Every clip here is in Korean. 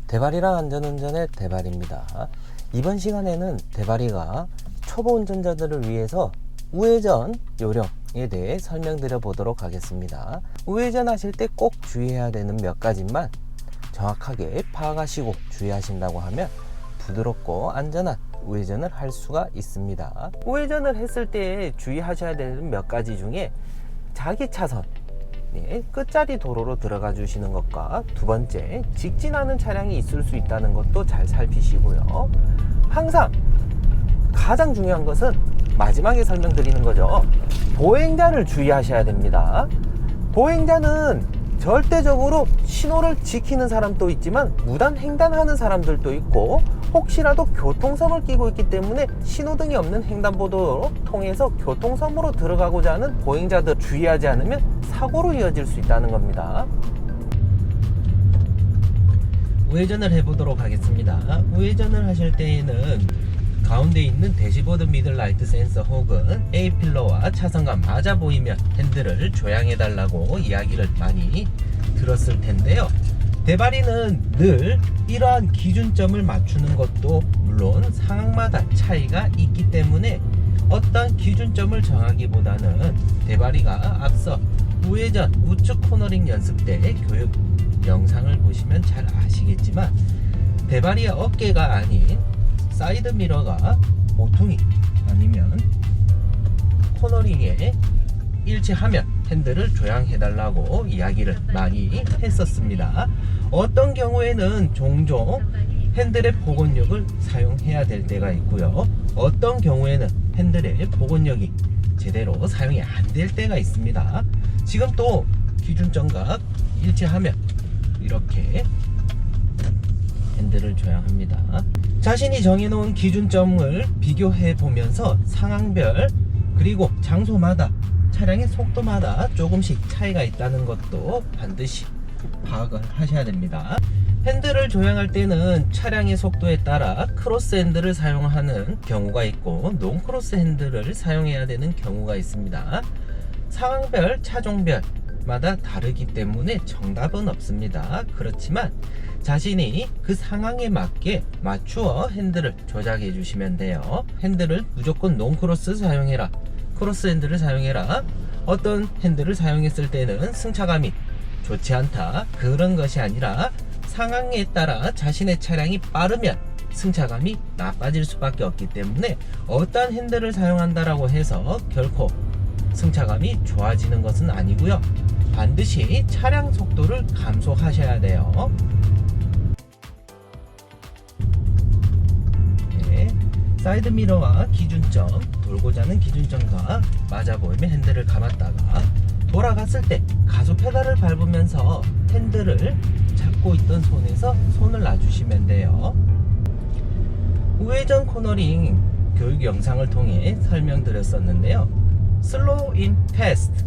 대발이랑 안전운전의 대발입니다. 이번 시간에는 대발이가 초보 운전자들을 위해서 우회전 요령에 대해 설명드려 보도록 하겠습니다. 우회전 하실 때 꼭 주의해야 되는 몇 가지만 정확하게 파악하시고 주의하신다고 하면 부드럽고 안전한 우회전을 할 수가 있습니다. 우회전을 했을 때 주의하셔야 되는 몇 가지 중에 자기 차선 끝자리 도로로 들어가 주시는 것과 두 번째, 직진하는 차량이 있을 수 있다는 것도 잘 살피시고요. 항상 가장 중요한 것은 마지막에 설명드리는 거죠. 보행자를 주의하셔야 됩니다. 보행자는 절대적으로 신호를 지키는 사람도 있지만 무단 횡단하는 사람들도 있고, 혹시라도 교통섬을 끼고 있기 때문에 신호등이 없는 횡단보도로 통해서 교통섬으로 들어가고자 하는 보행자들 주의하지 않으면 사고로 이어질 수 있다는 겁니다. 우회전을 해보도록 하겠습니다. 우회전을 하실 때에는 가운데 있는 대시보드 미들 라이트 센서 혹은 A필러와 차선과 맞아 보이면 핸들을 조향해 달라고 이야기를 많이 들었을 텐데요. 대발이는 늘 이러한 기준점을 맞추는 것도 물론 상황마다 차이가 있기 때문에 어떤 기준점을 정하기보다는 대발이가 앞서 우회전 우측 코너링 연습 때 교육 영상을 보시면 잘 아시겠지만, 대발이의 어깨가 아닌 사이드 미러가 모퉁이 아니면 코너링에 일치하면 핸들을 조향해달라고 이야기를 많이 했었습니다. 어떤 경우에는 종종 핸들의 복원력을 사용해야 될 때가 있고요. 어떤 경우에는 핸들의 복원력이 제대로 사용이 안 될 때가 있습니다. 지금 또 기준점과 일치하면 이렇게 핸들을 조향합니다. 자신이 정해놓은 기준점을 비교해 보면서 상황별 그리고 장소마다 차량의 속도마다 조금씩 차이가 있다는 것도 반드시 파악을 하셔야 됩니다. 핸들을 조향할 때는 차량의 속도에 따라 크로스 핸들을 사용하는 경우가 있고 논크로스 핸들을 사용해야 되는 경우가 있습니다. 상황별, 차종별마다 다르기 때문에 정답은 없습니다. 그렇지만 자신이 그 상황에 맞게 맞추어 핸들을 조작해 주시면 돼요. 핸들을 무조건 논크로스 사용해라, 크로스 핸들을 사용해라, 어떤 핸들을 사용했을 때는 승차감이 좋지 않다, 그런 것이 아니라 상황에 따라 자신의 차량이 빠르면 승차감이 나빠질 수밖에 없기 때문에 어떤 핸들을 사용한다라고 해서 결코 승차감이 좋아지는 것은 아니고요. 반드시 차량 속도를 감소하셔야 돼요. 사이드 미러와 기준점, 돌고자 하는 기준점과 맞아 보이면 핸들을 감았다가 돌아갔을 때 가속 페달을 밟으면서 핸들을 잡고 있던 손에서 손을 놔주시면 돼요. 우회전 코너링 교육 영상을 통해 설명드렸었는데요. 슬로우 인 패스트,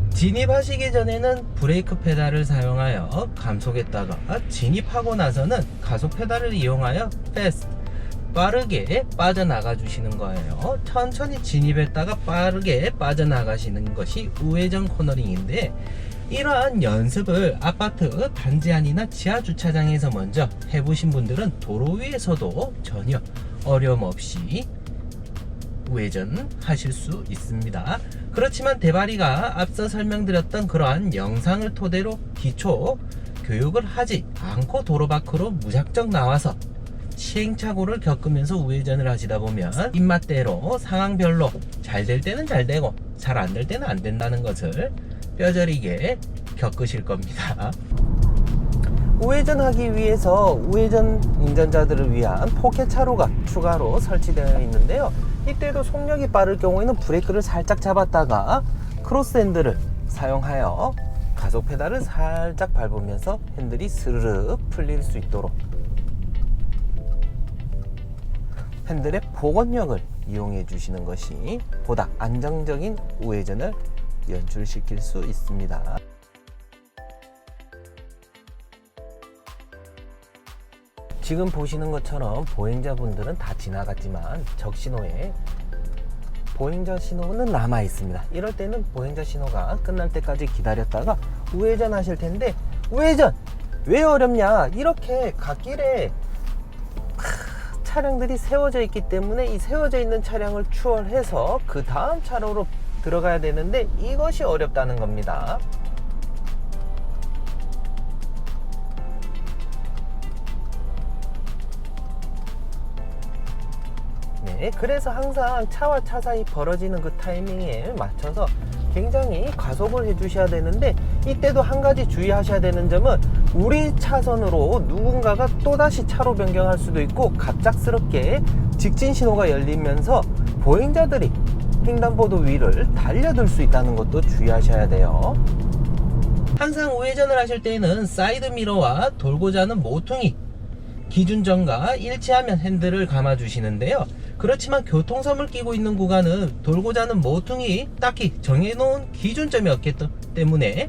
진입하시기 전에는 브레이크 페달을 사용하여 감속했다가 진입하고 나서는 가속 페달을 이용하여 패스트, 빠르게 빠져나가 주시는 거예요. 천천히 진입했다가 빠르게 빠져나가시는 것이 우회전 코너링인데, 이러한 연습을 아파트 단지 안이나 지하 주차장에서 먼저 해보신 분들은 도로 위에서도 전혀 어려움 없이 우회전 하실 수 있습니다. 그렇지만 대발이가 앞서 설명드렸던 그러한 영상을 토대로 기초 교육을 하지 않고 도로 밖으로 무작정 나와서 시행착오를 겪으면서 우회전을 하시다 보면 입맛대로 상황별로 잘 될 때는 잘 되고 잘 안 될 때는 안 된다는 것을 뼈저리게 겪으실 겁니다. 우회전하기 위해서 우회전 운전자들을 위한 포켓 차로가 추가로 설치되어 있는데요. 이때도 속력이 빠를 경우에는 브레이크를 살짝 잡았다가 크로스 핸들을 사용하여 가속 페달을 살짝 밟으면서 핸들이 스르르 풀릴 수 있도록 핸들의 복원력을 이용해 주시는 것이 보다 안정적인 우회전을 연출시킬 수 있습니다. 지금 보시는 것처럼 보행자분들은 다 지나갔지만 적신호에 보행자 신호는 남아 있습니다. 이럴 때는 보행자 신호가 끝날 때까지 기다렸다가 우회전 하실 텐데, 우회전 왜 어렵냐? 이렇게 갓길에 차량들이 세워져 있기 때문에 이 세워져 있는 차량을 추월해서 그 다음 차로로 들어가야 되는데 이것이 어렵다는 겁니다. 네, 그래서 항상 차와 차 사이 벌어지는 그 타이밍에 맞춰서 굉장히 가속을 해 주셔야 되는데, 이때도 한 가지 주의하셔야 되는 점은 우리 차선으로 누군가가 또다시 차로 변경할 수도 있고, 갑작스럽게 직진 신호가 열리면서 보행자들이 횡단보도 위를 달려들 수 있다는 것도 주의하셔야 돼요. 항상 우회전을 하실 때에는 사이드미러와 돌고자 하는 모퉁이 기준점과 일치하면 핸들을 감아 주시는데요. 그렇지만 교통섬을 끼고 있는 구간은 돌고자 하는 모퉁이 딱히 정해놓은 기준점이 없기 때문에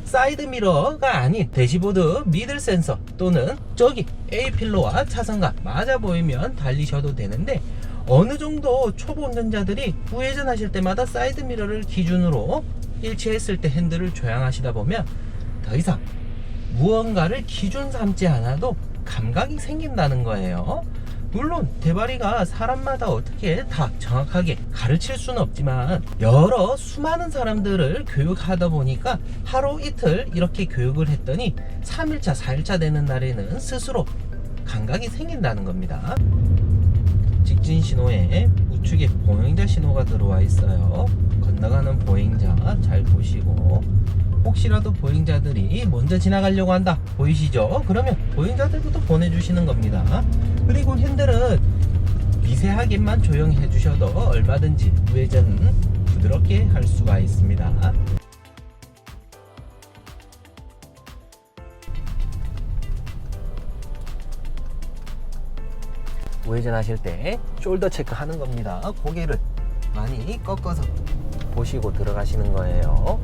사이드미러가 아닌 대시보드 미들 센서 또는 저기 A필러와 차선과 맞아 보이면 달리셔도 되는데, 어느 정도 초보 운전자들이 우회전 하실 때마다 사이드미러를 기준으로 일치했을 때 핸들을 조향하시다 보면 더 이상 무언가를 기준 삼지 않아도 감각이 생긴다는 거예요. 물론 대바리가 사람마다 어떻게 다 정확하게 가르칠 수는 없지만, 여러 수많은 사람들을 교육하다 보니까 하루 이틀 이렇게 교육을 했더니 3일차 4일차 되는 날에는 스스로 감각이 생긴다는 겁니다. 직진 신호에 우측에 보행자 신호가 들어와 있어요. 건너가는 보행자 잘 보시고, 혹시라도 보행자들이 먼저 지나가려고 한다 보이시죠? 그러면 보행자들부터 보내주시는 겁니다. 그리고 핸들은 미세하게만 조용히 해주셔도 얼마든지 우회전 부드럽게 할 수가 있습니다. 우회전 하실 때 숄더 체크 하는 겁니다. 고개를 많이 꺾어서 보시고 들어가시는 거예요.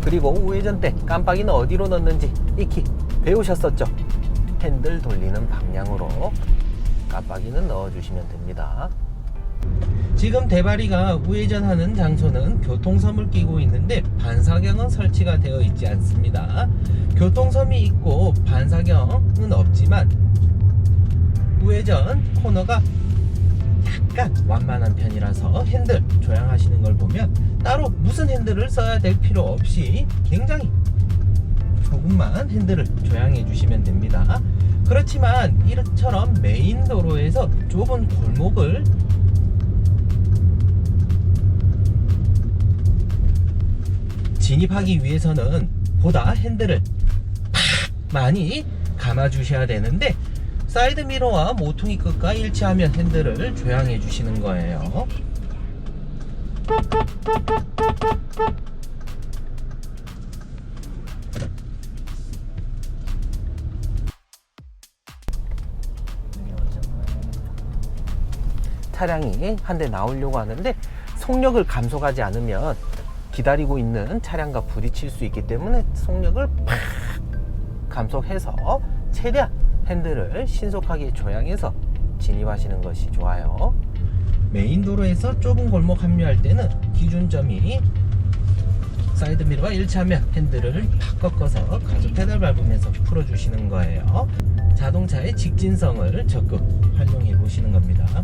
그리고 우회전 때 깜빡이는 어디로 넣는지 익히 배우셨었죠? 핸들 돌리는 방향으로 깜빡이는 넣어주시면 됩니다. 지금 대바리가 우회전하는 장소는 교통섬을 끼고 있는데 반사경은 설치가 되어 있지 않습니다. 교통섬이 있고 반사경은 없지만 우회전 코너가 약간 완만한 편이라서 핸들 조향하시는 걸 보면 따로 무슨 핸들을 써야 될 필요 없이 굉장히 조금만 핸들을 조향해 주시면 됩니다. 그렇지만 이처럼 메인 도로에서 좁은 골목을 진입하기 위해서는 보다 핸들을 많이 감아 주셔야 되는데, 사이드미러와 모퉁이 끝과 일치하면 핸들을 조향해 주시는 거예요. 차량이 한 대 나오려고 하는데 속력을 감속하지 않으면 기다리고 있는 차량과 부딪힐 수 있기 때문에 속력을 팍 감속해서 최대한 핸들을 신속하게 조향해서 진입하시는 것이 좋아요. 메인 도로에서 좁은 골목 합류할 때는 기준점이 사이드미러와 일치하면 핸들을 팍 꺾어서 가속 페달 밟으면서 풀어주시는 거예요. 자동차의 직진성을 적극 활용해 보시는 겁니다.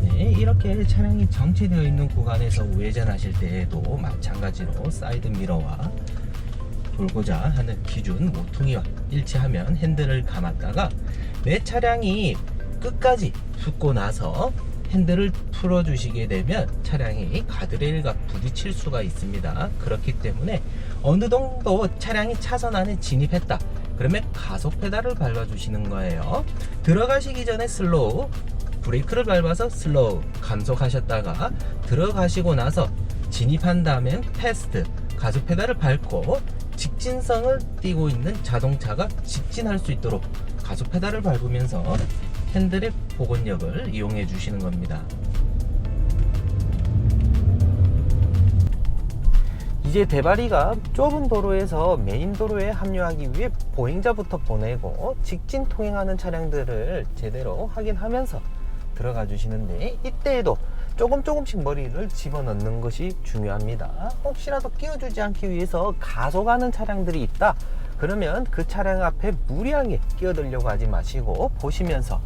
네, 이렇게 차량이 정체되어 있는 구간에서 우회전하실 때에도 마찬가지로 사이드미러와 돌고자 하는 기준 모퉁이와 일치하면 핸들을 감았다가 내 차량이 끝까지 붙고 나서 핸들을 풀어주시게 되면 차량이 가드레일과 부딪힐 수가 있습니다. 그렇기 때문에 어느 정도 차량이 차선 안에 진입했다 그러면 가속 페달을 밟아주시는 거예요. 들어가시기 전에 슬로우, 브레이크를 밟아서 슬로우 감속하셨다가 들어가시고 나서 진입한 다음엔 패스트 가속 페달을 밟고 직진성을 띠고 있는 자동차가 직진할 수 있도록 가속 페달을 밟으면서 핸들의 복원력을 이용해 주시는 겁니다. 이제 대바리가 좁은 도로에서 메인 도로에 합류하기 위해 보행자부터 보내고 직진 통행하는 차량들을 제대로 확인하면서 들어가 주시는데, 이때에도 조금씩 머리를 집어넣는 것이 중요합니다. 혹시라도 끼워주지 않기 위해서 가속하는 차량들이 있다 그러면 그 차량 앞에 무리하게 끼어들려고 하지 마시고 보시면서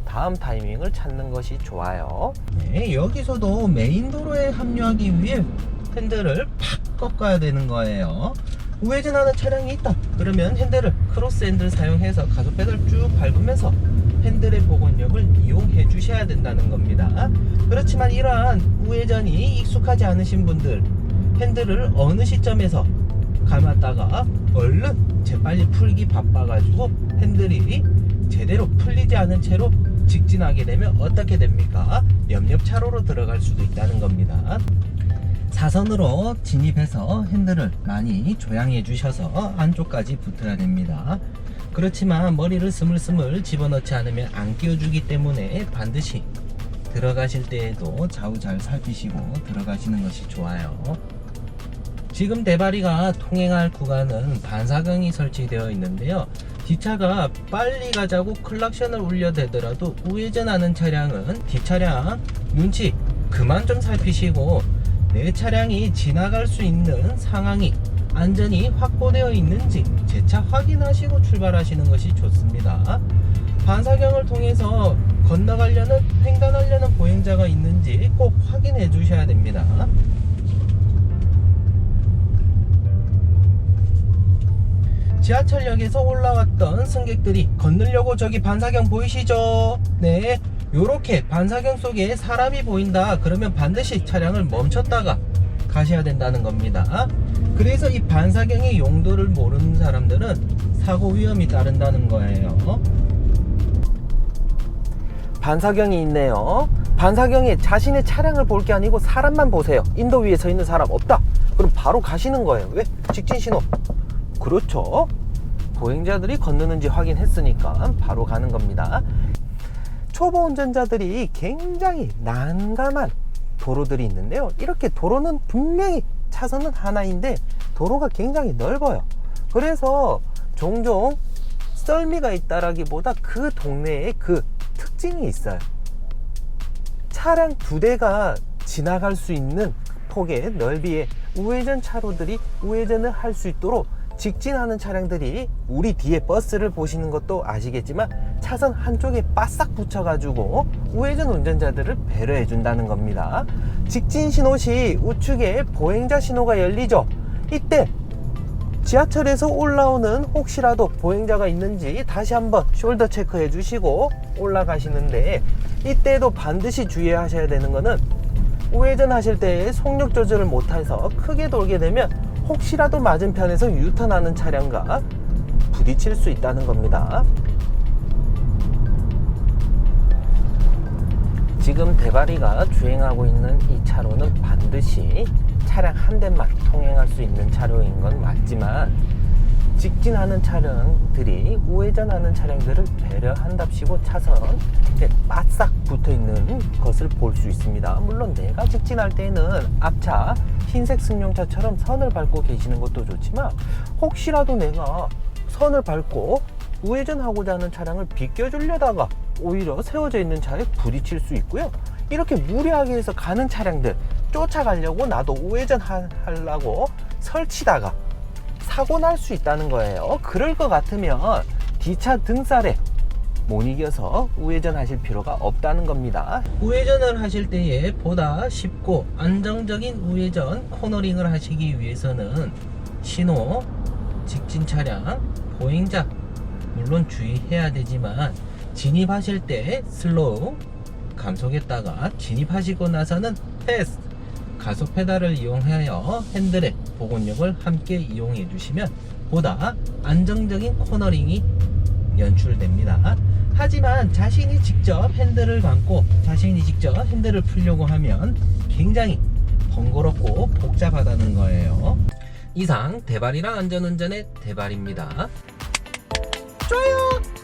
다음 타이밍을 찾는 것이 좋아요. 네, 여기서도 메인 도로에 합류하기 위해 핸들을 팍 꺾어야 되는 거예요. 우회전하는 차량이 있다 그러면 핸들을 크로스 핸들 사용해서 가속 페달 쭉 밟으면서 핸들의 복원력을 이용해 주셔야 된다는 겁니다. 그렇지만 이러한 우회전이 익숙하지 않으신 분들 핸들을 어느 시점에서 감았다가 얼른 재빨리 풀기 바빠가지고 핸들이 제대로 풀리지 않은 채로 직진하게 되면 어떻게 됩니까? 옆 차로로 들어갈 수도 있다는 겁니다. 사선으로 진입해서 핸들을 많이 조향해 주셔서 안쪽까지 붙어야 됩니다. 그렇지만 머리를 스물스물 집어넣지 않으면 안 끼워주기 때문에 반드시 들어가실 때에도 좌우 잘 살피시고 들어가시는 것이 좋아요. 지금 대바리가 통행할 구간은 반사경이 설치되어 있는데요. 뒷차가 빨리 가자고 클락션을 울려대더라도 우회전하는 차량은 뒷차량 눈치 그만 좀 살피시고 내 차량이 지나갈 수 있는 상황이 안전이 확보되어 있는지 재차 확인하시고 출발하시는 것이 좋습니다. 반사경을 통해서 건너가려는 횡단하려는 보행자가 있는지 꼭 확인해 주셔야 됩니다. 지하철역에서 올라왔던 승객들이 건너려고 저기 반사경 보이시죠? 네, 요렇게 반사경 속에 사람이 보인다 그러면 반드시 차량을 멈췄다가 가셔야 된다는 겁니다. 그래서 이 반사경의 용도를 모르는 사람들은 사고 위험이 따른다는 거예요. 반사경이 있네요. 반사경에 자신의 차량을 볼 게 아니고 사람만 보세요. 인도 위에 서 있는 사람 없다 그럼 바로 가시는 거예요. 왜? 직진 신호. 그렇죠. 보행자들이 건너는지 확인했으니까 바로 가는 겁니다. 초보 운전자들이 굉장히 난감한 도로들이 있는데요. 이렇게 도로는 분명히 차선은 하나인데 도로가 굉장히 넓어요. 그래서 종종 썰미가 있다라기보다 그 동네에 그 특징이 있어요. 차량 두 대가 지나갈 수 있는 폭의 넓이에 우회전 차로들이 우회전을 할 수 있도록 직진하는 차량들이 우리 뒤에 버스를 보시는 것도 아시겠지만 차선 한쪽에 바싹 붙여가지고 우회전 운전자들을 배려해 준다는 겁니다. 직진 신호 시 우측에 보행자 신호가 열리죠. 이때 지하철에서 올라오는 혹시라도 보행자가 있는지 다시 한번 숄더 체크해 주시고 올라가시는데 이때도 반드시 주의하셔야 되는 거는 우회전 하실 때 속력 조절을 못해서 크게 돌게 되면 혹시라도 맞은편에서 유턴하는 차량과 부딪힐 수 있다는 겁니다. 지금 대바리가 주행하고 있는 이 차로는 반드시 차량 한 대만 통행할 수 있는 차로인 건 맞지만 직진하는 차량들이 우회전하는 차량들을 배려한답시고 차선에 바싹 붙어있는 것을 볼 수 있습니다. 물론 내가 직진할 때는 앞차 흰색 승용차처럼 선을 밟고 계시는 것도 좋지만 혹시라도 내가 선을 밟고 우회전하고자 하는 차량을 비껴주려다가 오히려 세워져 있는 차에 부딪힐 수 있고요. 이렇게 무리하게 해서 가는 차량들 쫓아가려고 나도 우회전 하려고 설치다가 사고 날 수 있다는 거예요. 그럴 것 같으면 뒤차 등살에 못 이겨서 우회전 하실 필요가 없다는 겁니다. 우회전을 하실 때에 보다 쉽고 안정적인 우회전 코너링을 하시기 위해서는 신호, 직진 차량, 보행자 물론 주의해야 되지만 진입하실 때 슬로우, 감속했다가 진입하시고 나서는 패스트, 가속 페달을 이용하여 핸들의 복원력을 함께 이용해 주시면 보다 안정적인 코너링이 연출됩니다. 하지만 자신이 직접 핸들을 감고 자신이 직접 핸들을 풀려고 하면 굉장히 번거롭고 복잡하다는 거예요. 이상 대발이랑 안전운전의 대발입니다. 좋아요!